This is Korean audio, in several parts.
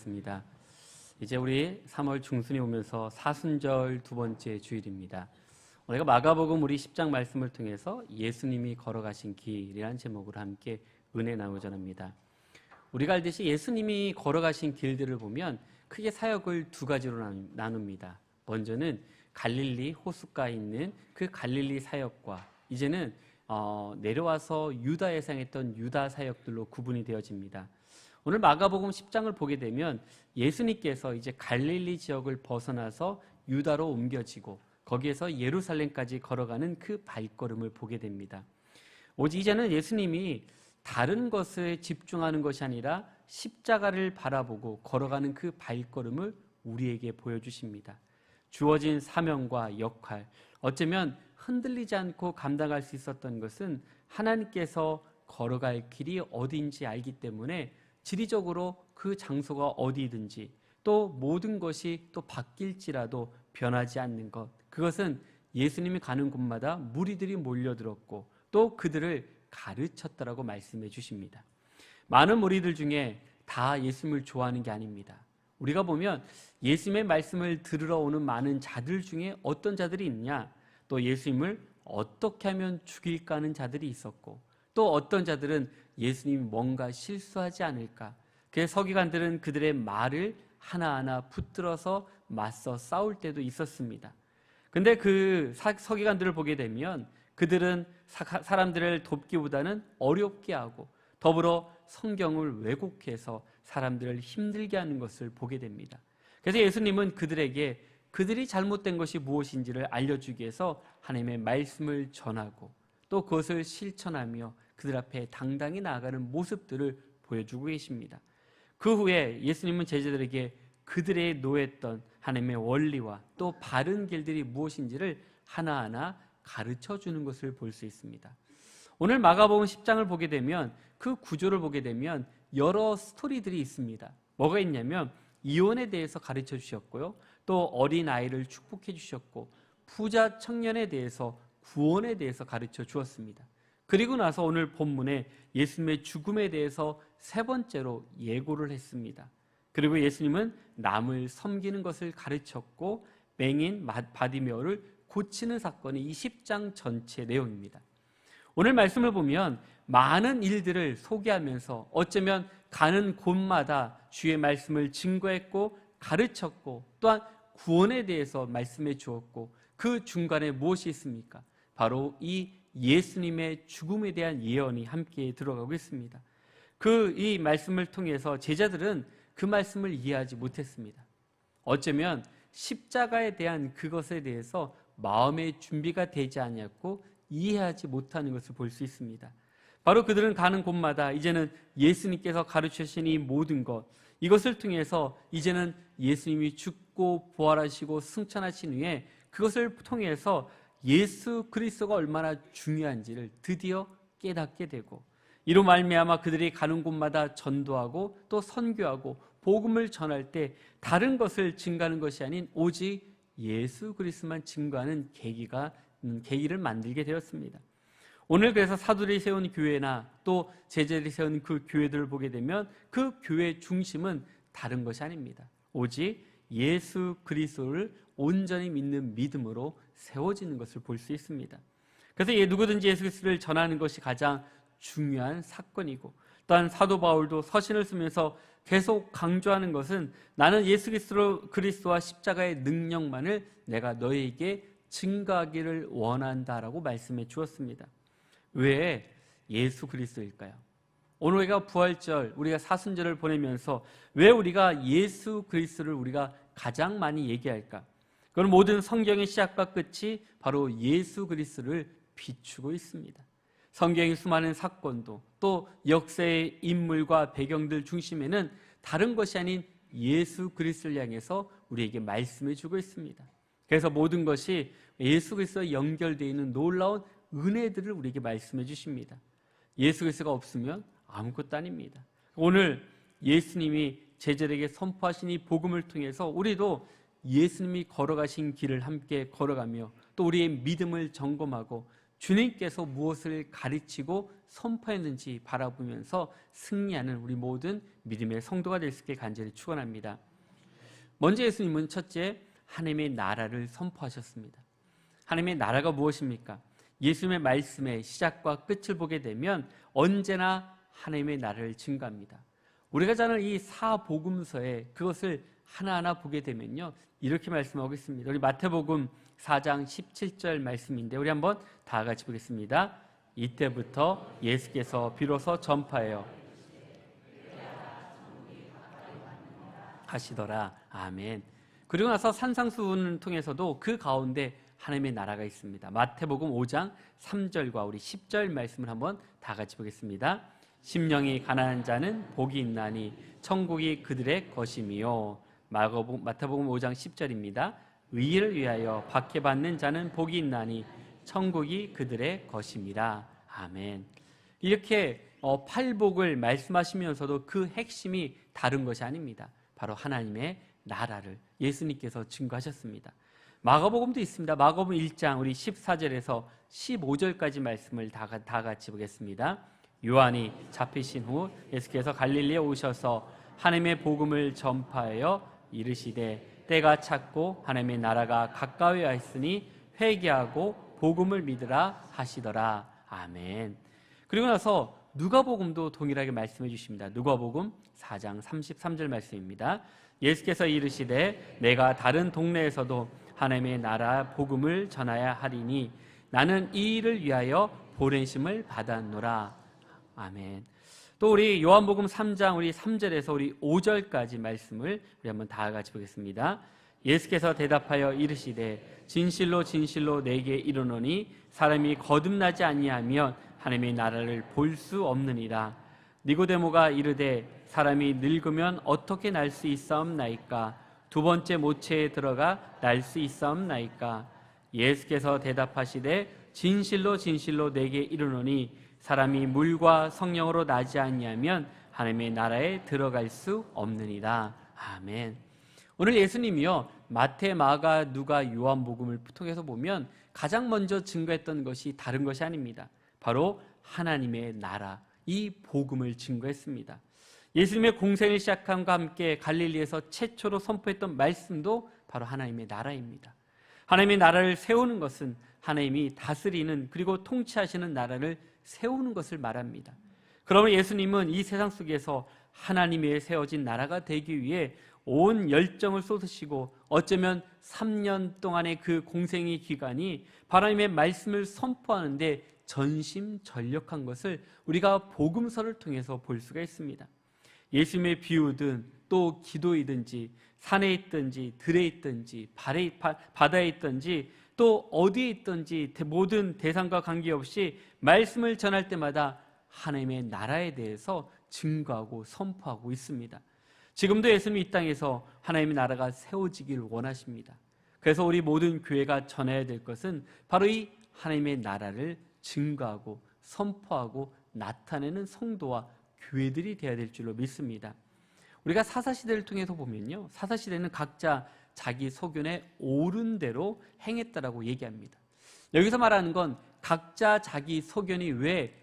반갑습니다. 이제 우리 3월 중순이 오면서 사순절 두 번째 주일입니다. 우리가 마가복음 우리 10장 말씀을 통해서 예수님이 걸어가신 길이라는 제목으로 함께 은혜 나누고자 합니다. 우리가 알듯이 예수님이 걸어가신 길들을 보면 크게 사역을 두 가지로 나눕니다. 먼저는 갈릴리 호숫가에 있는 그 갈릴리 사역과 이제는 내려와서 유다에 상했던 유다 사역들로 구분이 되어집니다. 오늘 마가복음 10장을 보게 되면 예수님께서 이제 갈릴리 지역을 벗어나서 유다로 옮겨지고 거기에서 예루살렘까지 걸어가는 그 발걸음을 보게 됩니다. 오직 이제는 예수님이 다른 것에 집중하는 것이 아니라 십자가를 바라보고 걸어가는 그 발걸음을 우리에게 보여주십니다. 주어진 사명과 역할, 어쩌면 흔들리지 않고 감당할 수 있었던 것은 하나님께서 걸어갈 길이 어디인지 알기 때문에 지리적으로 그 장소가 어디든지 또 모든 것이 또 바뀔지라도 변하지 않는 것, 그것은 예수님이 가는 곳마다 무리들이 몰려들었고 또 그들을 가르쳤다라고 말씀해 주십니다. 많은 무리들 중에 다 예수님을 좋아하는 게 아닙니다. 우리가 보면 예수님의 말씀을 들으러 오는 많은 자들 중에 어떤 자들이 있냐, 또 예수님을 어떻게 하면 죽일까 하는 자들이 있었고 또 어떤 자들은 예수님이 뭔가 실수하지 않을까, 그래서 서기관들은 그들의 말을 하나하나 붙들어서 맞서 싸울 때도 있었습니다. 근데 그 서기관들을 보게 되면 그들은 사람들을 돕기보다는 어렵게 하고 더불어 성경을 왜곡해서 사람들을 힘들게 하는 것을 보게 됩니다. 그래서 예수님은 그들에게 그들이 잘못된 것이 무엇인지를 알려주기 위해서 하나님의 말씀을 전하고 또 그것을 실천하며 그들 앞에 당당히 나아가는 모습들을 보여주고 계십니다. 그 후에 예수님은 제자들에게 그들의 노했던 하나님의 원리와 또 바른 길들이 무엇인지를 하나하나 가르쳐주는 것을 볼 수 있습니다. 오늘 마가복음 10장을 보게 되면 그 구조를 보게 되면 여러 스토리들이 있습니다. 뭐가 있냐면 이혼에 대해서 가르쳐 주셨고요, 또 어린아이를 축복해 주셨고 부자 청년에 대해서 구원에 대해서 가르쳐 주었습니다. 그리고 나서 오늘 본문에 예수님의 죽음에 대해서 세 번째로 예고를 했습니다. 그리고 예수님은 남을 섬기는 것을 가르쳤고 맹인 바디메오를 고치는 사건이 이 10장 전체 내용입니다. 오늘 말씀을 보면 많은 일들을 소개하면서 어쩌면 가는 곳마다 주의 말씀을 증거했고 가르쳤고 또한 구원에 대해서 말씀해 주었고 그 중간에 무엇이 있습니까? 바로 이 예수님의 죽음에 대한 예언이 함께 들어가고 있습니다. 이 말씀을 통해서 제자들은 그 말씀을 이해하지 못했습니다. 어쩌면 십자가에 대한 그것에 대해서 마음의 준비가 되지 않았고 이해하지 못하는 것을 볼 수 있습니다. 바로 그들은 가는 곳마다 이제는 예수님께서 가르치신 이 모든 것, 이것을 통해서 이제는 예수님이 죽고 부활하시고 승천하신 후에 그것을 통해서 예수 그리스도가 얼마나 중요한지를 드디어 깨닫게 되고 이로 말미암아 그들이 가는 곳마다 전도하고 또 선교하고 복음을 전할 때 다른 것을 증거하는 것이 아닌 오직 예수 그리스도만 증거하는 계기를 만들게 되었습니다. 오늘 그래서 사도들이 세운 교회나 또 제자들이 세운 그 교회들을 보게 되면 그 교회의 중심은 다른 것이 아닙니다. 오직 예수 그리스도를 온전히 믿는 믿음으로 세워지는 것을 볼 수 있습니다. 그래서 누구든지 예수 그리스도를 전하는 것이 가장 중요한 사건이고 또한 사도 바울도 서신을 쓰면서 계속 강조하는 것은 나는 예수 그리스도와 십자가의 능력만을 내가 너희에게 증거하기를 원한다라고 말씀해 주었습니다. 왜 예수 그리스도일까요? 오늘 우리가 부활절, 우리가 사순절을 보내면서 왜 우리가 예수 그리스도를 우리가 가장 많이 얘기할까? 그건 모든 성경의 시작과 끝이 바로 예수 그리스도를 비추고 있습니다. 성경의 수많은 사건도 또 역사의 인물과 배경들 중심에는 다른 것이 아닌 예수 그리스도를 향해서 우리에게 말씀해 주고 있습니다. 그래서 모든 것이 예수 그리스도와 연결되어 있는 놀라운 은혜들을 우리에게 말씀해 주십니다. 예수 그리스도가 없으면 아무것도 아닙니다. 오늘 예수님이 제자들에게 선포하신 이 복음을 통해서 우리도 예수님이 걸어가신 길을 함께 걸어가며 또 우리의 믿음을 점검하고 주님께서 무엇을 가르치고 선포했는지 바라보면서 승리하는 우리 모든 믿음의 성도가 될 수 있게 간절히 축원합니다. 먼저 예수님은 첫째, 하나님의 나라를 선포하셨습니다. 하나님의 나라가 무엇입니까? 예수님의 말씀의 시작과 끝을 보게 되면 언제나 하나님의 나라를 증거합니다. 우리가 잘 아는 이 사복음서에 그것을 하나하나 보게 되면요, 이렇게 말씀하고 있습니다. 우리 마태복음 4장 17절 말씀인데 우리 한번 다 같이 보겠습니다. 이때부터 예수께서 비로소 전파하여 하시더라. 아멘. 그리고 나서 산상수훈을 통해서도 그 가운데 하나님의 나라가 있습니다. 마태복음 5장 3절과 우리 10절 말씀을 한번 다 같이 보겠습니다. 심령이 가난한 자는 복이 있나니 천국이 그들의 것이미요. 마태복음 5장 10절입니다. 의를 위하여 박해받는 자는 복이 있나니 천국이 그들의 것임이라. 아멘. 이렇게 팔복을 말씀하시면서도 그 핵심이 다른 것이 아닙니다. 바로 하나님의 나라를 예수님께서 증거하셨습니다. 마가복음도 있습니다. 마가복음 1장 우리 14절에서 15절까지 말씀을 다 같이 보겠습니다. 요한이 잡히신 후 예수께서 갈릴리에 오셔서 하나님의 복음을 전파하여 이르시되 때가 찼고 하나님의 나라가 가까이 와 있으니 회개하고 복음을 믿으라 하시더라. 아멘. 그리고 나서 누가복음도 동일하게 말씀해 주십니다. 누가복음 4장 33절 말씀입니다. 예수께서 이르시되 내가 다른 동네에서도 하나님의 나라 복음을 전하야 하리니 나는 이 일을 위하여 보내심을 받았노라. 아멘. 또 우리 요한복음 3장 우리 3절에서 우리 5절까지 말씀을 우리 한번 다 같이 보겠습니다. 예수께서 대답하여 이르시되 진실로 진실로 내게 이르노니 사람이 거듭나지 아니하면 하나님의 나라를 볼 수 없느니라. 니고데모가 이르되 사람이 늙으면 어떻게 날 수 있사옵나이까? 두 번째 모체에 들어가 날 수 있사옵나이까? 예수께서 대답하시되 진실로 진실로 내게 이르노니 사람이 물과 성령으로 나지 아니하면 하나님의 나라에 들어갈 수 없느니라. 아멘. 오늘 예수님이요, 마태, 마가, 누가, 요한복음을 통해서 보면 가장 먼저 증거했던 것이 다른 것이 아닙니다. 바로 하나님의 나라, 이 복음을 증거했습니다. 예수님의 공생을 시작함과 함께 갈릴리에서 최초로 선포했던 말씀도 바로 하나님의 나라입니다. 하나님의 나라를 세우는 것은 하나님이 다스리는 그리고 통치하시는 나라를 세우는 것을 말합니다. 그러면 예수님은 이 세상 속에서 하나님의 세워진 나라가 되기 위해 온 열정을 쏟으시고 어쩌면 3년 동안의 그 공생의 기간이 하나님의 말씀을 선포하는데 전심전력한 것을 우리가 복음서를 통해서 볼 수가 있습니다. 예수님의 비유든 또 기도이든지 산에 있든지 들에 있든지 바다에 있든지 또 어디에 있든지 모든 대상과 관계없이 말씀을 전할 때마다 하나님의 나라에 대해서 증거하고 선포하고 있습니다. 지금도 예수님이 이 땅에서 하나님의 나라가 세워지기를 원하십니다. 그래서 우리 모든 교회가 전해야 될 것은 바로 이 하나님의 나라를 증거하고 선포하고 나타내는 성도와 교회들이 되어야 될 줄로 믿습니다. 우리가 사사시대를 통해서 보면요, 사사시대는 각자 자기 소견에 옳은 대로 행했다라고 얘기합니다. 여기서 말하는 건 각자 자기 소견이 왜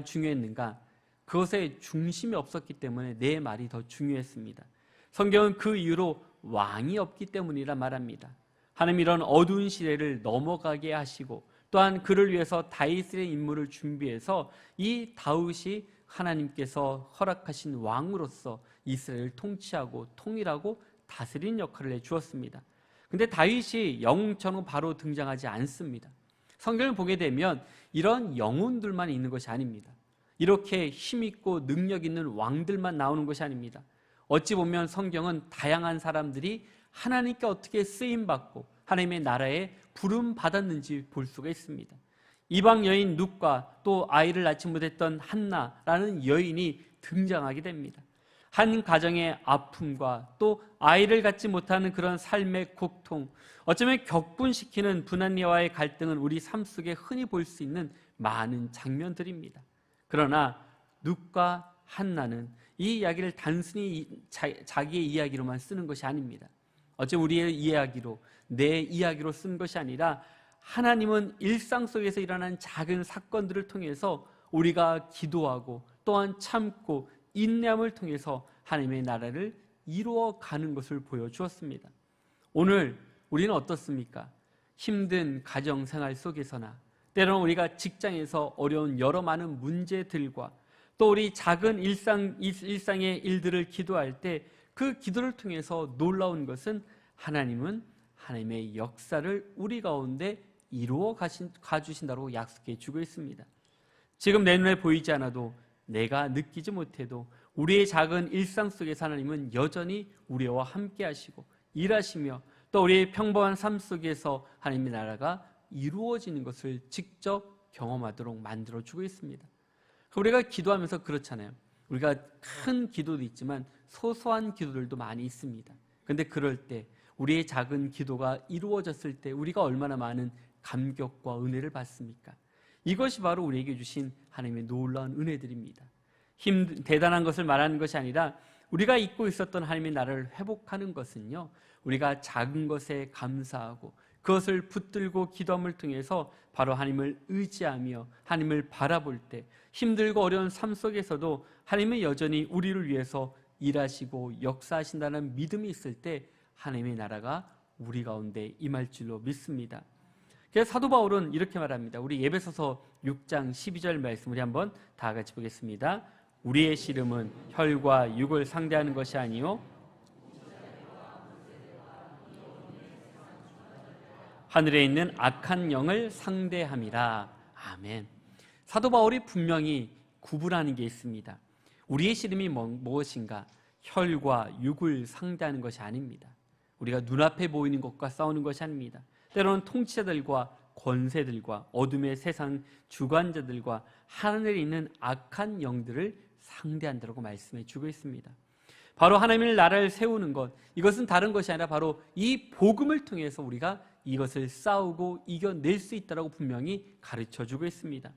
중요했는가? 그것에 중심이 없었기 때문에 내 말이 더 중요했습니다. 성경은 그 이유로 왕이 없기 때문이라 말합니다. 하나님 이런 어두운 시대를 넘어가게 하시고 또한 그를 위해서 다윗의 인물을 준비해서 이 다윗이 하나님께서 허락하신 왕으로서 이스라엘을 통치하고 통일하고 다스리는 역할을 해주었습니다. 근데 다윗이 영웅처럼 바로 등장하지 않습니다. 성경을 보게 되면 이런 영웅들만 있는 것이 아닙니다. 이렇게 힘있고 능력 있는 왕들만 나오는 것이 아닙니다. 어찌 보면 성경은 다양한 사람들이 하나님께 어떻게 쓰임받고 하나님의 나라에 부름받았는지 볼 수가 있습니다. 이방 여인 룻과 또 아이를 낳지 못했던 한나라는 여인이 등장하게 됩니다. 한 가정의 아픔과 또 아이를 갖지 못하는 그런 삶의 고통, 어쩌면 격분시키는 부하와의 갈등은 우리 삶 속에 흔히 볼 수 있는 많은 장면들입니다. 그러나 룻과 한나는 이 이야기를 단순히 자기의 이야기로만 쓰는 것이 아닙니다. 어쩌면 우리의 이야기로, 내 이야기로 쓴 것이 아니라 하나님은 일상 속에서 일어나는 작은 사건들을 통해서 우리가 기도하고 또한 참고 인내함을 통해서 하나님의 나라를 이루어가는 것을 보여주었습니다. 오늘 우리는 어떻습니까? 힘든 가정생활 속에서나 때로는 우리가 직장에서 어려운 여러 많은 문제들과 또 우리 작은 일상의 일들을 기도할 때 그 기도를 통해서 놀라운 것은 하나님은 하나님의 역사를 우리 가운데 이루어 가주신다고 약속해 주고 있습니다. 지금 내 눈에 보이지 않아도 내가 느끼지 못해도 우리의 작은 일상 속에서 하나님은 여전히 우리와 함께 하시고 일하시며 또 우리의 평범한 삶 속에서 하나님의 나라가 이루어지는 것을 직접 경험하도록 만들어주고 있습니다. 우리가 기도하면서 그렇잖아요. 우리가 큰 기도도 있지만 소소한 기도들도 많이 있습니다. 그런데 그럴 때 우리의 작은 기도가 이루어졌을 때 우리가 얼마나 많은 감격과 은혜를 받습니까? 이것이 바로 우리에게 주신 하나님의 놀라운 은혜들입니다. 대단한 것을 말하는 것이 아니라 우리가 잊고 있었던 하나님의 나라를 회복하는 것은요, 우리가 작은 것에 감사하고 그것을 붙들고 기도함을 통해서 바로 하나님을 의지하며 하나님을 바라볼 때 힘들고 어려운 삶 속에서도 하나님은 여전히 우리를 위해서 일하시고 역사하신다는 믿음이 있을 때 하나님의 나라가 우리 가운데 임할 줄로 믿습니다. 그래서 사도 바울은 이렇게 말합니다. 우리 에베소서 6장 12절 말씀 우리 한번 다 같이 보겠습니다. 우리의 씨름은 혈과 육을 상대하는 것이 아니요 하늘에 있는 악한 영을 상대함이라. 아멘. 사도 바울이 분명히 구분하는 게 있습니다. 우리의 씨름이 무엇인가? 혈과 육을 상대하는 것이 아닙니다. 우리가 눈앞에 보이는 것과 싸우는 것이 아닙니다. 때로는 통치자들과 권세들과 어둠의 세상 주관자들과 하늘에 있는 악한 영들을 상대한다고 말씀해 주고 있습니다. 바로 하나님의 나라를 세우는 것, 이것은 다른 것이 아니라 바로 이 복음을 통해서 우리가 이것을 싸우고 이겨낼 수 있다고 분명히 가르쳐주고 있습니다.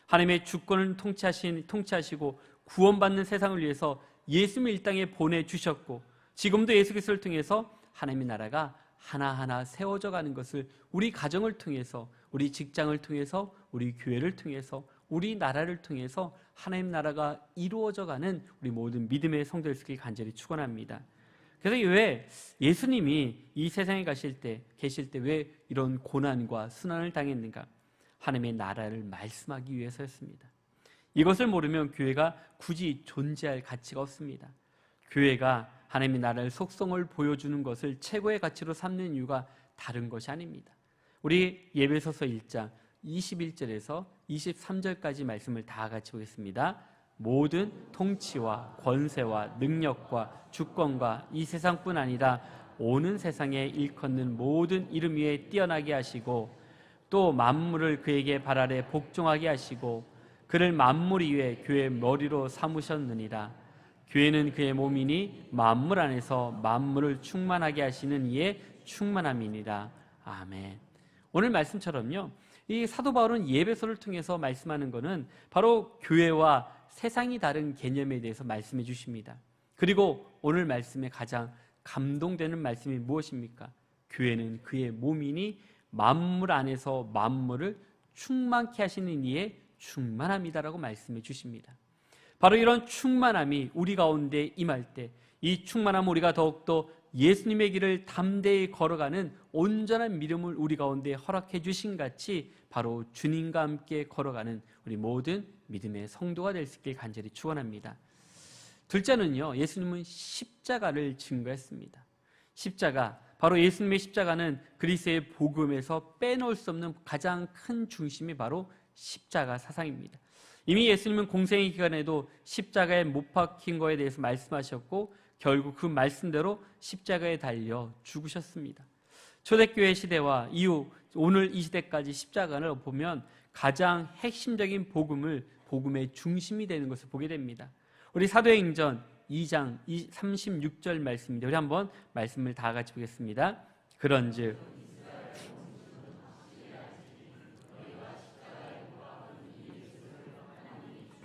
하나님의 주권을 통치하시고 구원받는 세상을 위해서 예수님을 이 땅에 보내주셨고 지금도 예수 그리스도를 통해서 하나님의 나라가 하나하나 세워져 가는 것을 우리 가정을 통해서, 우리 직장을 통해서, 우리 교회를 통해서, 우리 나라를 통해서 하나님 나라가 이루어져 가는 우리 모든 믿음의 성도들 있기를 간절히 축원합니다. 그래서 왜 예수님이 이 세상에 계실 때 왜 이런 고난과 순환을 당했는가? 하나님의 나라를 말씀하기 위해서였습니다. 이것을 모르면 교회가 굳이 존재할 가치가 없습니다. 교회가 하나님의 나라의 속성을 보여주는 것을 최고의 가치로 삼는 이유가 다른 것이 아닙니다. 우리 에베소서 1장 21절에서 23절까지 말씀을 다 같이 보겠습니다. 모든 통치와 권세와 능력과 주권과 이 세상뿐 아니라 오는 세상에 일컫는 모든 이름 위에 뛰어나게 하시고 또 만물을 그에게 발 아래 복종하게 하시고 그를 만물 위에 교회의 머리로 삼으셨느니라. 교회는 그의 몸이니 만물 안에서 만물을 충만하게 하시는 이의 충만함이니라. 아멘. 오늘 말씀처럼요, 이 사도 바울은 에베소를 통해서 말씀하는 것은 바로 교회와 세상이 다른 개념에 대해서 말씀해 주십니다. 그리고 오늘 말씀에 가장 감동되는 말씀이 무엇입니까? 교회는 그의 몸이니 만물 안에서 만물을 충만케 하시는 이의 충만함이다라고 말씀해 주십니다. 바로 이런 충만함이 우리 가운데 임할 때 이 충만함 우리가 더욱더 예수님의 길을 담대히 걸어가는 온전한 믿음을 우리 가운데 허락해 주신 같이 바로 주님과 함께 걸어가는 우리 모든 믿음의 성도가 될 수 있길 간절히 축원합니다. 둘째는요, 예수님은 십자가를 증거했습니다. 십자가, 바로 예수님의 십자가는 그리스도의 복음에서 빼놓을 수 없는 가장 큰 중심이 바로 십자가 사상입니다. 이미 예수님은 공생의 기간에도 십자가에 못 박힌 것에 대해서 말씀하셨고 결국 그 말씀대로 십자가에 달려 죽으셨습니다. 초대교회 시대와 이후 오늘 이 시대까지 십자가를 보면 가장 핵심적인 복음의 중심이 되는 것을 보게 됩니다. 우리 사도행전 2장 36절 말씀입니다. 우리 한번 말씀을 다 같이 보겠습니다. 그런즉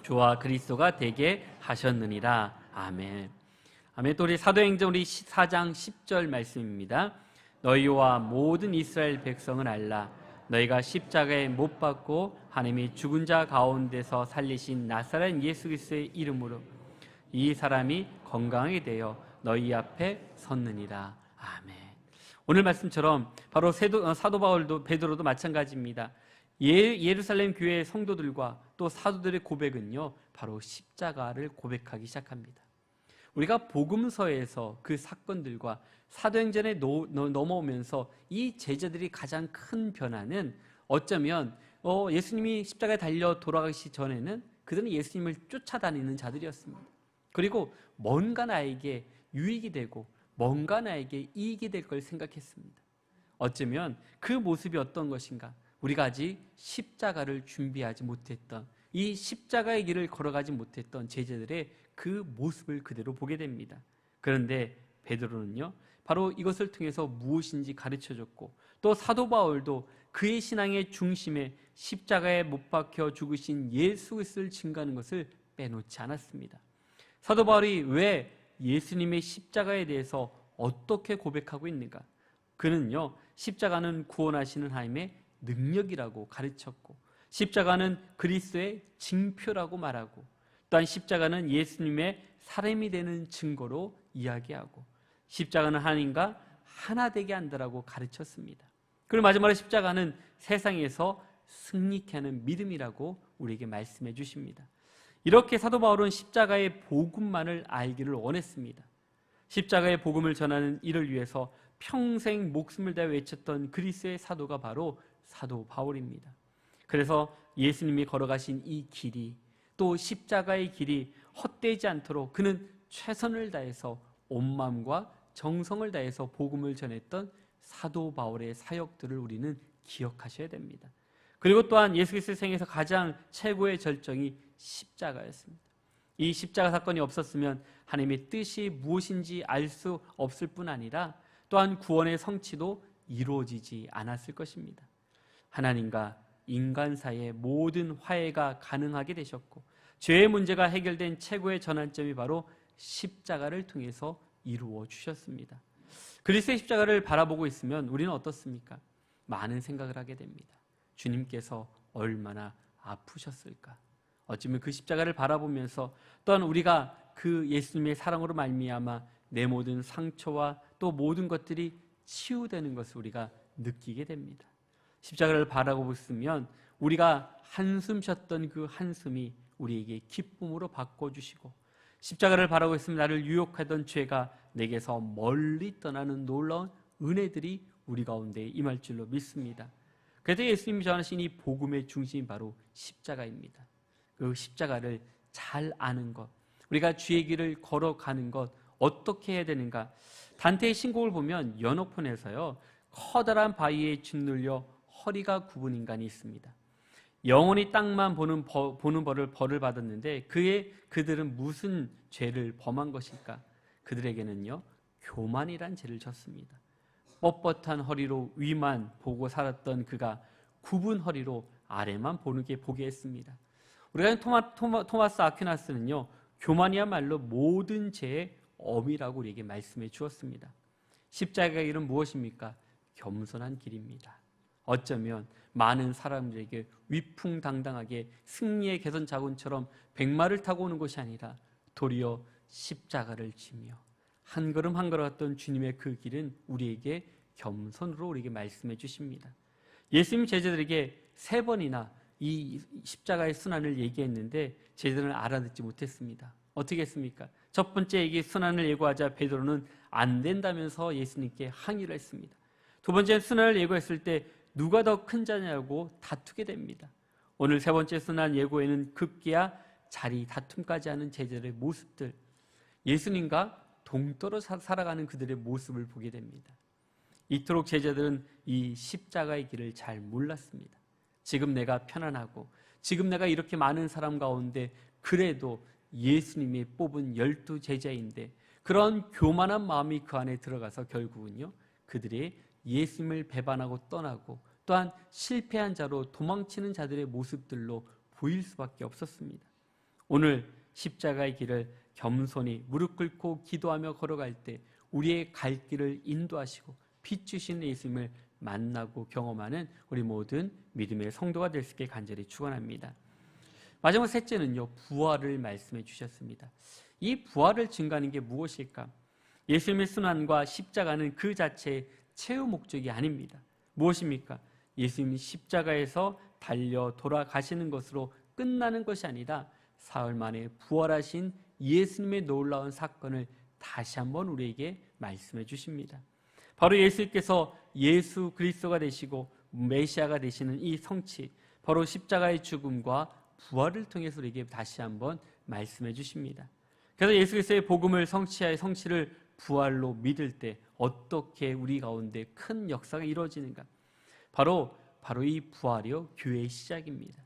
주와 그리스도가 되게 하셨느니라. 아멘. 아멘. 또 우리 사도행전 우리 4장 10절 말씀입니다. 너희와 모든 이스라엘 백성은 알라. 너희가 십자가에 못 박고 하나님이 죽은 자 가운데서 살리신 나사렛 예수 그리스도의 이름으로 이 사람이 건강하게 되어 너희 앞에 섰느니라. 아멘. 오늘 말씀처럼 바로 사도 바울도 베드로도 마찬가지입니다. 예루살렘 교회의 성도들과 또 사도들의 고백은요, 바로 십자가를 고백하기 시작합니다. 우리가 복음서에서 그 사건들과 사도행전에 넘어오면서 이 제자들이 가장 큰 변화는 어쩌면 예수님이 십자가에 달려 돌아가시기 전에는 그들은 예수님을 쫓아다니는 자들이었습니다. 그리고 뭔가 나에게 유익이 되고 뭔가 나에게 이익이 될 걸 생각했습니다. 어쩌면 그 모습이 어떤 것인가? 우리가 아직 십자가를 준비하지 못했던, 이 십자가의 길을 걸어가지 못했던 제자들의 그 모습을 그대로 보게 됩니다. 그런데 베드로는요, 바로 이것을 통해서 무엇인지 가르쳐줬고, 또 사도 바울도 그의 신앙의 중심에 십자가에 못 박혀 죽으신 예수 그리스도를 증거하는 것을 빼놓지 않았습니다. 사도 바울이 왜 예수님의 십자가에 대해서 어떻게 고백하고 있는가? 그는요, 십자가는 구원하시는 하나님의 능력이라고 가르쳤고, 십자가는 그리스도의 징표라고 말하고, 또한 십자가는 예수님의 사람이 되는 증거로 이야기하고, 십자가는 하나님과 하나 되게 한다라고 가르쳤습니다. 그리고 마지막으로 십자가는 세상에서 승리케 하는 믿음이라고 우리에게 말씀해 주십니다. 이렇게 사도 바울은 십자가의 복음만을 알기를 원했습니다. 십자가의 복음을 전하는 이를 위해서 평생 목숨을 다해 외쳤던 그리스도의 사도가 바로 사도 바울입니다. 그래서 예수님이 걸어가신 이 길이, 또 십자가의 길이 헛되지 않도록 그는 최선을 다해서 온 마음과 정성을 다해서 복음을 전했던 사도 바울의 사역들을 우리는 기억하셔야 됩니다. 그리고 또한 예수 그리스도의 생에서 가장 최고의 절정이 십자가였습니다. 이 십자가 사건이 없었으면 하나님의 뜻이 무엇인지 알 수 없을 뿐 아니라 또한 구원의 성취도 이루어지지 않았을 것입니다. 하나님과 인간 사이의 모든 화해가 가능하게 되셨고, 죄의 문제가 해결된 최고의 전환점이 바로 십자가를 통해서 이루어 주셨습니다. 그리스도의 십자가를 바라보고 있으면 우리는 어떻습니까? 많은 생각을 하게 됩니다. 주님께서 얼마나 아프셨을까? 어쩌면 그 십자가를 바라보면서 또한 우리가 그 예수님의 사랑으로 말미암아 내 모든 상처와 또 모든 것들이 치유되는 것을 우리가 느끼게 됩니다. 십자가를 바라보고 있으면 우리가 한숨 쉬었던 그 한숨이 우리에게 기쁨으로 바꿔주시고, 십자가를 바라고 있으면 나를 유혹하던 죄가 내게서 멀리 떠나는 놀라운 은혜들이 우리 가운데 임할 줄로 믿습니다. 그래서 예수님이 전하신 이 복음의 중심이 바로 십자가입니다. 그 십자가를 잘 아는 것, 우리가 주의 길을 걸어가는 것, 어떻게 해야 되는가? 단테의 신곡을 보면 연옥편에서요, 커다란 바위에 짓눌려 허리가 굽은 인간이 있습니다. 영원히 땅만 보는 벌을 받았는데 그들은 무슨 죄를 범한 것일까? 그들에게는요, 교만이란 죄를 졌습니다. 뻣뻣한 허리로 위만 보고 살았던 그가 굽은 허리로 아래만 보게 했습니다. 우리가 토마스 아퀴나스는요, 교만이야말로 모든 죄의 어미라고 우리에게 말씀해 주었습니다. 십자가의 길은 무엇입니까? 겸손한 길입니다. 어쩌면 많은 사람들에게 위풍당당하게 승리의 개선 자군처럼 백마를 타고 오는 것이 아니라 도리어 십자가를 지며 한 걸음 한 걸음 갔던 주님의 그 길은 우리에게 겸손으로 우리에게 말씀해 주십니다. 예수님 제자들에게 3번이나 이 십자가의 순환을 얘기했는데 제자들은 알아듣지 못했습니다. 어떻게 했습니까? 첫 번째 얘기 순환을 예고하자 베드로는 안 된다면서 예수님께 항의를 했습니다. 두 번째 순환을 예고했을 때 누가 더 큰 자냐고 다투게 됩니다. 오늘 3번째 순환 예고에는 급기야 자리 다툼까지 하는 제자들의 모습들, 예수님과 동떨어 살아가는 그들의 모습을 보게 됩니다. 이토록 제자들은 이 십자가의 길을 잘 몰랐습니다. 지금 내가 편안하고 지금 내가 이렇게 많은 사람 가운데 그래도 예수님이 뽑은 12 제자인데 그런 교만한 마음이 그 안에 들어가서 결국은요, 그들이 예수님을 배반하고 떠나고 또한 실패한 자로 도망치는 자들의 모습들로 보일 수밖에 없었습니다. 오늘 십자가의 길을 겸손히 무릎 꿇고 기도하며 걸어갈 때 우리의 갈 길을 인도하시고 비추시는 예수님을 만나고 경험하는 우리 모든 믿음의 성도가 될 수 있게 간절히 축원합니다. 마지막 셋째는요, 부활을 말씀해 주셨습니다. 이 부활을 증거하는 게 무엇일까? 예수님의 순환과 십자가는 그 자체의 최후 목적이 아닙니다. 무엇입니까? 예수님이 십자가에서 달려 돌아가시는 것으로 끝나는 것이 아니라 사흘 만에 부활하신 예수님의 놀라운 사건을 다시 한번 우리에게 말씀해 주십니다. 바로 예수님께서 예수 그리스도가 되시고 메시아가 되시는 이 성취, 바로 십자가의 죽음과 부활을 통해서 우리에게 다시 한번 말씀해 주십니다. 그래서 예수 그리스도의 복음을 성취하여 성취를 부활로 믿을 때 어떻게 우리 가운데 큰 역사가 이루어지는가? 바로 이 부활이요, 교회의 시작입니다.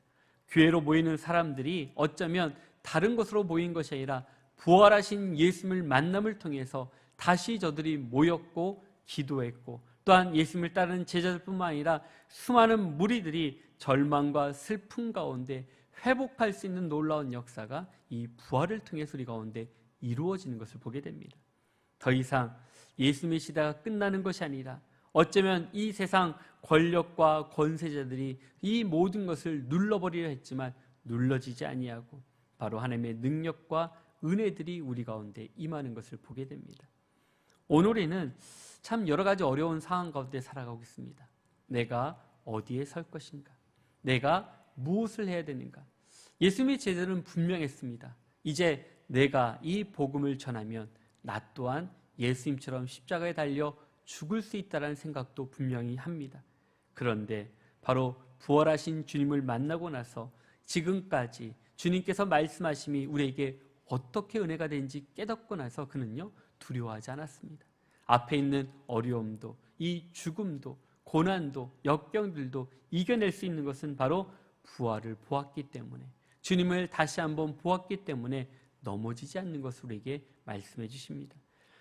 교회로 모이는 사람들이 어쩌면 다른 것으로 모인 것이 아니라 부활하신 예수님을 만남을 통해서 다시 저들이 모였고 기도했고, 또한 예수님을 따르는 제자들뿐만 아니라 수많은 무리들이 절망과 슬픔 가운데 회복할 수 있는 놀라운 역사가 이 부활을 통해서 우리 가운데 이루어지는 것을 보게 됩니다. 더 이상 예수님의 시대가 끝나는 것이 아니라 어쩌면 이 세상 권력과 권세자들이 이 모든 것을 눌러버리려 했지만 눌러지지 아니하고 바로 하나님의 능력과 은혜들이 우리 가운데 임하는 것을 보게 됩니다. 오늘에는 참 여러 가지 어려운 상황 가운데 살아가고 있습니다. 내가 어디에 설 것인가? 내가 무엇을 해야 되는가? 예수님의 제자들은 분명했습니다. 이제 내가 이 복음을 전하면 나 또한 예수님처럼 십자가에 달려 죽을 수 있다는 생각도 분명히 합니다. 그런데 바로 부활하신 주님을 만나고 나서 지금까지 주님께서 말씀하심이 우리에게 어떻게 은혜가 되는지 깨닫고 나서 그는요, 두려워하지 않았습니다. 앞에 있는 어려움도, 이 죽음도, 고난도, 역경들도 이겨낼 수 있는 것은 바로 부활을 보았기 때문에, 주님을 다시 한번 보았기 때문에 넘어지지 않는 것을 우리에게 말씀해 주십니다.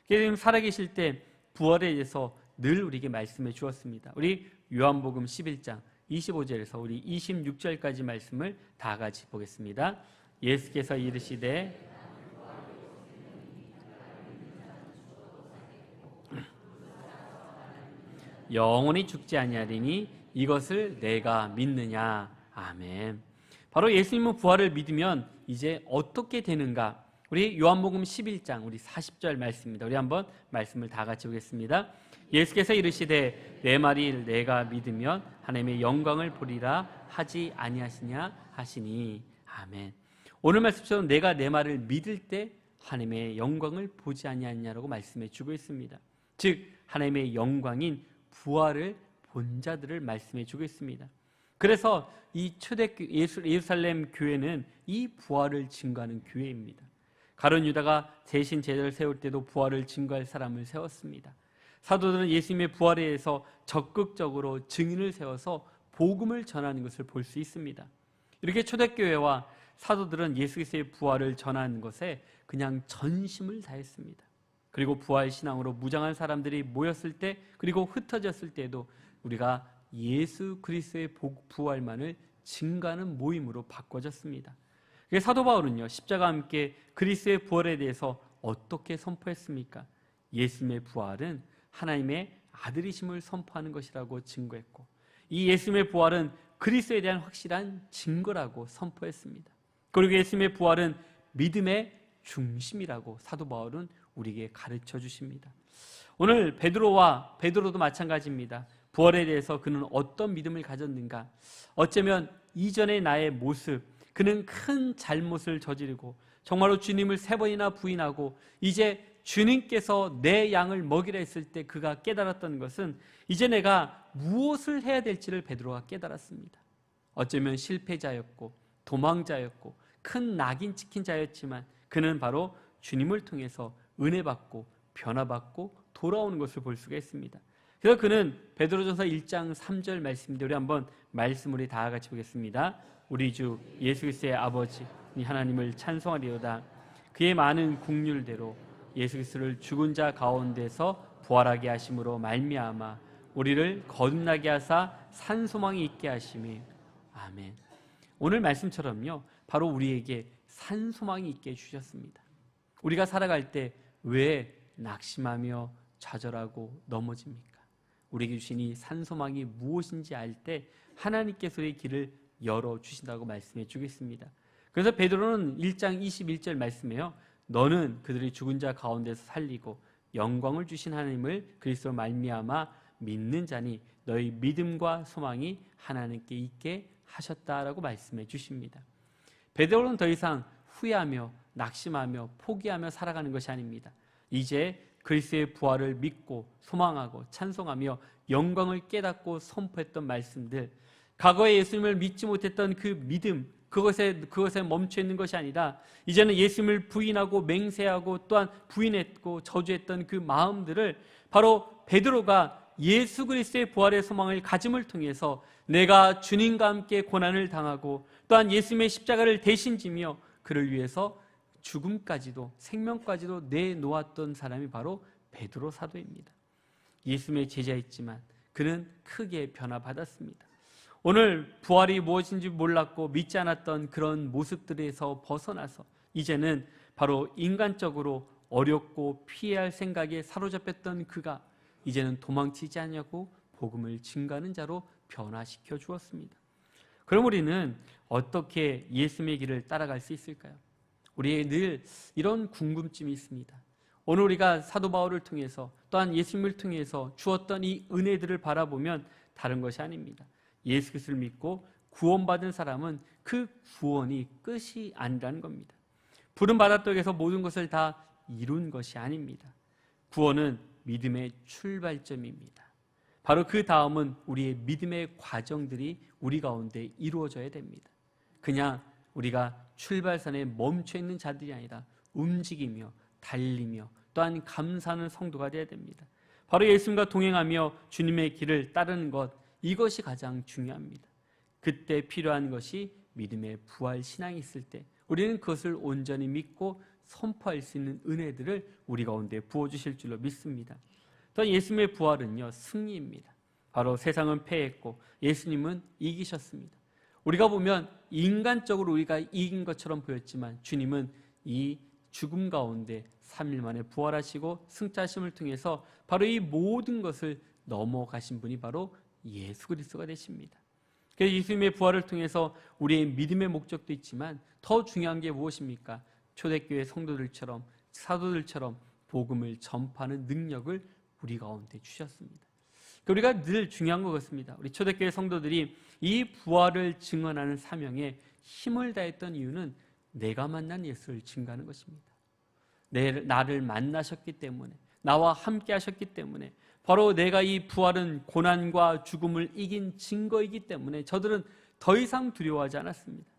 지금 살아계실 때 부활에 대해서 늘 우리에게 말씀해 주었습니다. 우리 요한복음 11장 25절에서 우리 26절까지 말씀을 다 같이 보겠습니다. 예수께서 이르시되 영원히 죽지 아니하리니 이것을 내가 믿느냐. 아멘. 바로 예수님의 부활을 믿으면 이제 어떻게 되는가? 우리 요한복음 11장 우리 40절 말씀입니다. 우리 한번 말씀을 다 같이 보겠습니다. 예수께서 이르시되 내 말을 내가 믿으면 하나님의 영광을 보리라 하지 아니하시냐 하시니. 아멘. 오늘 말씀처럼 내가 내 말을 믿을 때 하나님의 영광을 보지 아니하냐라고 말씀해 주고 있습니다. 즉 하나님의 영광인 부활을 본 자들을 말씀해 주고 있습니다. 그래서 이 초대 예루살렘 교회는 이 부활을 증거하는 교회입니다. 가룟 유다가 대신 제자를 세울 때도 부활을 증거할 사람을 세웠습니다. 사도들은 예수님의 부활에 대해서 적극적으로 증인을 세워서 복음을 전하는 것을 볼 수 있습니다. 이렇게 초대교회와 사도들은 예수 그리스도의 부활을 전하는 것에 그냥 전심을 다했습니다. 그리고 부활 신앙으로 무장한 사람들이 모였을 때, 그리고 흩어졌을 때도 우리가 예수 그리스도의 부활만을 증거하는 모임으로 바꿔졌습니다. 사도 바울은요, 십자가와 함께 그리스도의 부활에 대해서 어떻게 선포했습니까? 예수님의 부활은 하나님의 아들이심을 선포하는 것이라고 증거했고, 이 예수님의 부활은 그리스도에 대한 확실한 증거라고 선포했습니다. 그리고 예수님의 부활은 믿음의 중심이라고 사도 바울은 우리에게 가르쳐 주십니다. 오늘 베드로도 마찬가지입니다. 부활에 대해서 그는 어떤 믿음을 가졌는가? 어쩌면 이전의 나의 모습, 그는 큰 잘못을 저지르고 정말로 주님을 3번이나 부인하고 이제 주님께서 내 양을 먹이라 했을 때 그가 깨달았던 것은 이제 내가 무엇을 해야 될지를 베드로가 깨달았습니다. 어쩌면 실패자였고 도망자였고 큰 낙인 찍힌 자였지만 그는 바로 주님을 통해서 은혜받고 변화받고 돌아오는 것을 볼 수가 있습니다. 그래서 그는 베드로전서 1장 3절 말씀인데 우리 한번 말씀을 다 같이 보겠습니다. 우리 주 예수 그리스도의 아버지 하나님을 찬송하리로다. 그의 많은 긍휼대로 예수 그리스도를 죽은 자 가운데서 부활하게 하심으로 말미암아 우리를 거듭나게 하사 산 소망이 있게 하심이. 아멘. 오늘 말씀처럼요, 바로 우리에게 산 소망이 있게 해주셨습니다. 우리가 살아갈 때 왜 낙심하며 좌절하고 넘어집니까? 우리에게 주신 이 산소망이 무엇인지 알 때 하나님께서 우리의 길을 열어주신다고 말씀해 주겠습니다. 그래서 베드로는 1장 21절 말씀해요. 너는 그들이 죽은 자 가운데서 살리고 영광을 주신 하나님을 그리스도로 말미암아 믿는 자니 너희 믿음과 소망이 하나님께 있게 하셨다라고 말씀해 주십니다. 베드로는 더 이상 후회하며 낙심하며 포기하며 살아가는 것이 아닙니다. 이제 그리스도의 부활을 믿고 소망하고 찬송하며 영광을 깨닫고 선포했던 말씀들, 과거에 예수님을 믿지 못했던 그 믿음, 그것에 멈춰 있는 것이 아니라 이제는 예수님을 부인하고 맹세하고 또한 부인했고 저주했던 그 마음들을 바로 베드로가 예수 그리스도의 부활의 소망을 가짐을 통해서 내가 주님과 함께 고난을 당하고 또한 예수님의 십자가를 대신 지며 그를 위해서 죽음까지도 생명까지도 내놓았던 사람이 바로 베드로 사도입니다. 예수님의 제자였지만 그는 크게 변화받았습니다. 오늘 부활이 무엇인지 몰랐고 믿지 않았던 그런 모습들에서 벗어나서 이제는 바로 인간적으로 어렵고 피해야 할 생각에 사로잡혔던 그가 이제는 도망치지 않냐고 복음을 증거하는 자로 변화시켜 주었습니다. 그럼 우리는 어떻게 예수님의 길을 따라갈 수 있을까요? 우리의 늘 이런 궁금증이 있습니다. 오늘 우리가 사도 바울을 통해서 또한 예수님을 통해서 주었던 이 은혜들을 바라보면 다른 것이 아닙니다. 예수 그리스도를 믿고 구원받은 사람은 그 구원이 끝이 아니라는 겁니다. 부름받았다고 해서 모든 것을 다 이룬 것이 아닙니다. 구원은 믿음의 출발점입니다. 바로 그 다음은 우리의 믿음의 과정들이 우리 가운데 이루어져야 됩니다. 그냥 우리가 출발선에 멈춰 있는 자들이 아니라 움직이며 달리며 또한 감사하는 성도가 되어야 됩니다. 바로 예수님과 동행하며 주님의 길을 따르는 것, 이것이 가장 중요합니다. 그때 필요한 것이 믿음의 부활 신앙이 있을 때 우리는 그것을 온전히 믿고 선포할 수 있는 은혜들을 우리 가운데 부어주실 줄로 믿습니다. 또 예수님의 부활은요, 승리입니다. 바로 세상은 패했고 예수님은 이기셨습니다. 우리가 보면 인간적으로 우리가 이긴 것처럼 보였지만 주님은 이 죽음 가운데 3일 만에 부활하시고 승자심을 통해서 바로 이 모든 것을 넘어가신 분이 바로 예수 그리스도가 되십니다. 그래서 예수님의 부활을 통해서 우리의 믿음의 목적도 있지만 더 중요한 게 무엇입니까? 초대교회 성도들처럼 사도들처럼 복음을 전파하는 능력을 우리 가운데 주셨습니다. 우리가 늘 중요한 것 같습니다. 우리 초대교회 성도들이 이 부활을 증언하는 사명에 힘을 다했던 이유는 내가 만난 예수를 증거하는 것입니다. 나를 만나셨기 때문에, 나와 함께 하셨기 때문에, 바로 내가 이 부활은 고난과 죽음을 이긴 증거이기 때문에 저들은 더 이상 두려워하지 않았습니다.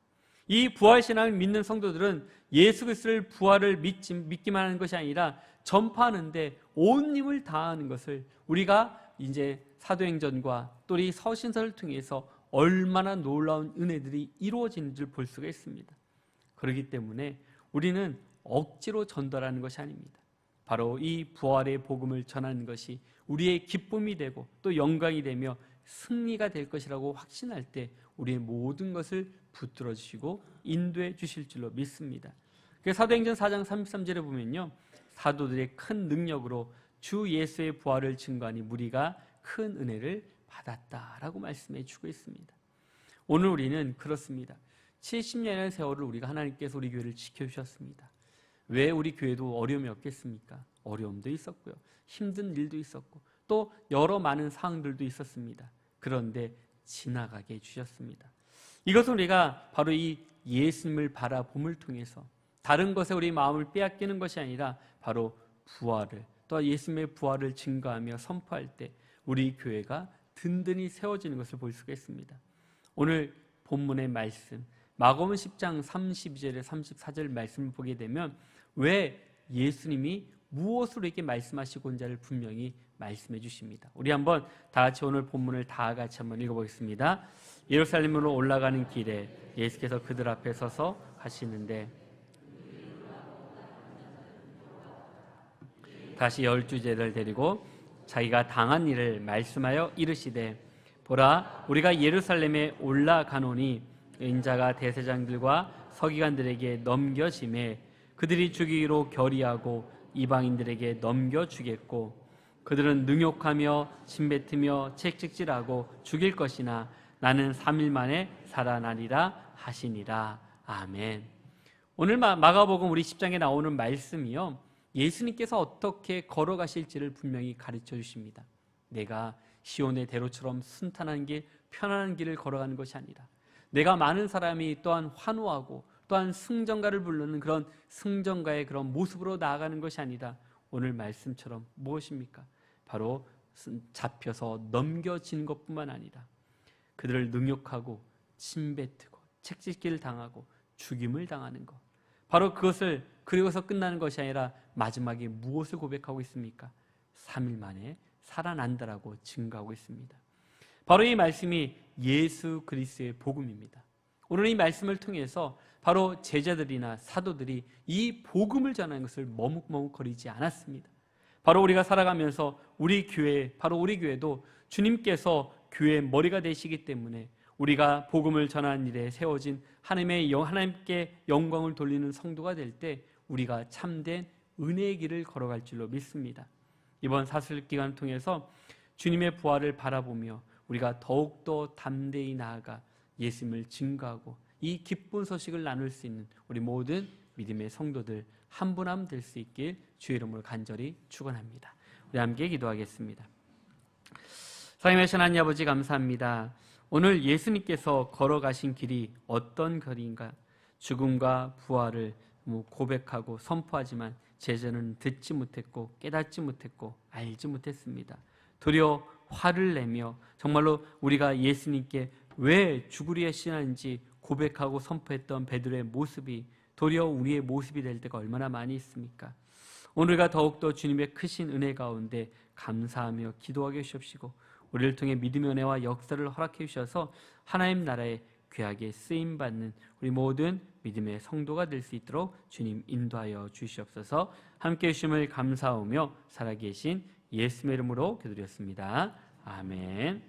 이 부활신앙을 믿는 성도들은 예수 그리스도를 부활을 믿기만 하는 것이 아니라 전파하는데 온 힘을 다하는 것을 우리가 이제 사도행전과 또 이 서신서를 통해서 얼마나 놀라운 은혜들이 이루어지는지를 볼 수가 있습니다. 그렇기 때문에 우리는 억지로 전달하는 것이 아닙니다. 바로 이 부활의 복음을 전하는 것이 우리의 기쁨이 되고 또 영광이 되며 승리가 될 것이라고 확신할 때 우리의 모든 것을 붙들어 주시고 인도해 주실 줄로 믿습니다. 사도행전 4장 33절에 보면요, 사도들의 큰 능력으로 주 예수의 부활을 증거하니 무리가 큰 은혜를 받았다라고 말씀해 주고 있습니다. 오늘 우리는 그렇습니다. 70년의 세월을 우리가 하나님께서 우리 교회를 지켜주셨습니다. 왜 우리 교회도 어려움이 없겠습니까? 어려움도 있었고요, 힘든 일도 있었고 또 여러 많은 상황들도 있었습니다. 그런데 지나가게 해주셨습니다. 이것은 우리가 바로 이 예수님을 바라봄을 통해서 다른 것에 우리 마음을 빼앗기는 것이 아니라 바로 부활을, 또 예수님의 부활을 증거하며 선포할 때 우리 교회가 든든히 세워지는 것을 볼 수가 있습니다. 오늘 본문의 말씀 마가복음 10장 32절에 34절 말씀을 보게 되면 왜 예수님이 무엇으로 이렇게 말씀하시고자 를 분명히 말씀해 주십니다. 우리 한번 다 같이 오늘 본문을 다 같이 한번 읽어보겠습니다. 예루살렘으로 올라가는 길에 예수께서 그들 앞에 서서 가시는데 다시 12제자를 데리고 자기가 당한 일을 말씀하여 이르시되 보라, 우리가 예루살렘에 올라가노니 인자가 대제사장들과 서기관들에게 넘겨짐에 그들이 죽이기로 결의하고 이방인들에게 넘겨주겠고 그들은 능욕하며 침뱉으며 채찍질하고 죽일 것이나 나는 3일 만에 살아나리라 하시니라. 아멘. 오늘 마가복음 우리 10장에 나오는 말씀이요, 예수님께서 어떻게 걸어가실지를 분명히 가르쳐 주십니다. 내가 시온의 대로처럼 순탄한 길, 편안한 길을 걸어가는 것이 아니라 내가 많은 사람이 또한 환호하고 또한 승전가를 부르는 그런 승전가의 그런 모습으로 나아가는 것이 아니라 오늘 말씀처럼 무엇입니까? 바로 잡혀서 넘겨지는 것뿐만 아니라 그들을 능욕하고 침뱉고 채찍질 당하고 죽임을 당하는 것, 바로 그것을 그리고서 끝나는 것이 아니라 마지막에 무엇을 고백하고 있습니까? 3일 만에 살아난다라고 증거하고 있습니다. 바로 이 말씀이 예수 그리스도의 복음입니다. 오늘 이 말씀을 통해서 바로 제자들이나 사도들이 이 복음을 전하는 것을 머뭇머뭇거리지 않았습니다. 바로 우리가 살아가면서 우리 교회, 바로 우리 교회도 주님께서 교회의 머리가 되시기 때문에 우리가 복음을 전하는 일에 세워진 하나님께 영광을 돌리는 성도가 될 때 우리가 참된 은혜의 길을 걸어갈 줄로 믿습니다. 이번 사슬 기간을 통해서 주님의 부활을 바라보며 우리가 더욱더 담대히 나아가 예수님을 증거하고 이 기쁜 소식을 나눌 수 있는 우리 모든 믿음의 성도들 한 분 한 분 될 수 있길 주의 이름으로 간절히 축원합니다. 우리 함께 기도하겠습니다. 사랑하신 하나님 아버지, 감사합니다. 오늘 예수님께서 걸어가신 길이 어떤 거리인가? 죽음과 부활을 고백하고 선포하지만 제자는 듣지 못했고 깨닫지 못했고 알지 못했습니다. 도리어 화를 내며 정말로 우리가 예수님께 왜 죽으리 하시는지 고백하고 선포했던 베드로의 모습이 도리어 우리의 모습이 될 때가 얼마나 많이 있습니까? 오늘과 더욱더 주님의 크신 은혜 가운데 감사하며 기도하게 주시옵시고 우리를 통해 믿음의 은혜와 역사를 허락해 주셔서 하나님 나라에 귀하게 쓰임받는 우리 모든 믿음의 성도가 될 수 있도록 주님 인도하여 주시옵소서. 함께 해주심을 감사하며 살아계신 예수의 이름으로 기도드렸습니다. 아멘.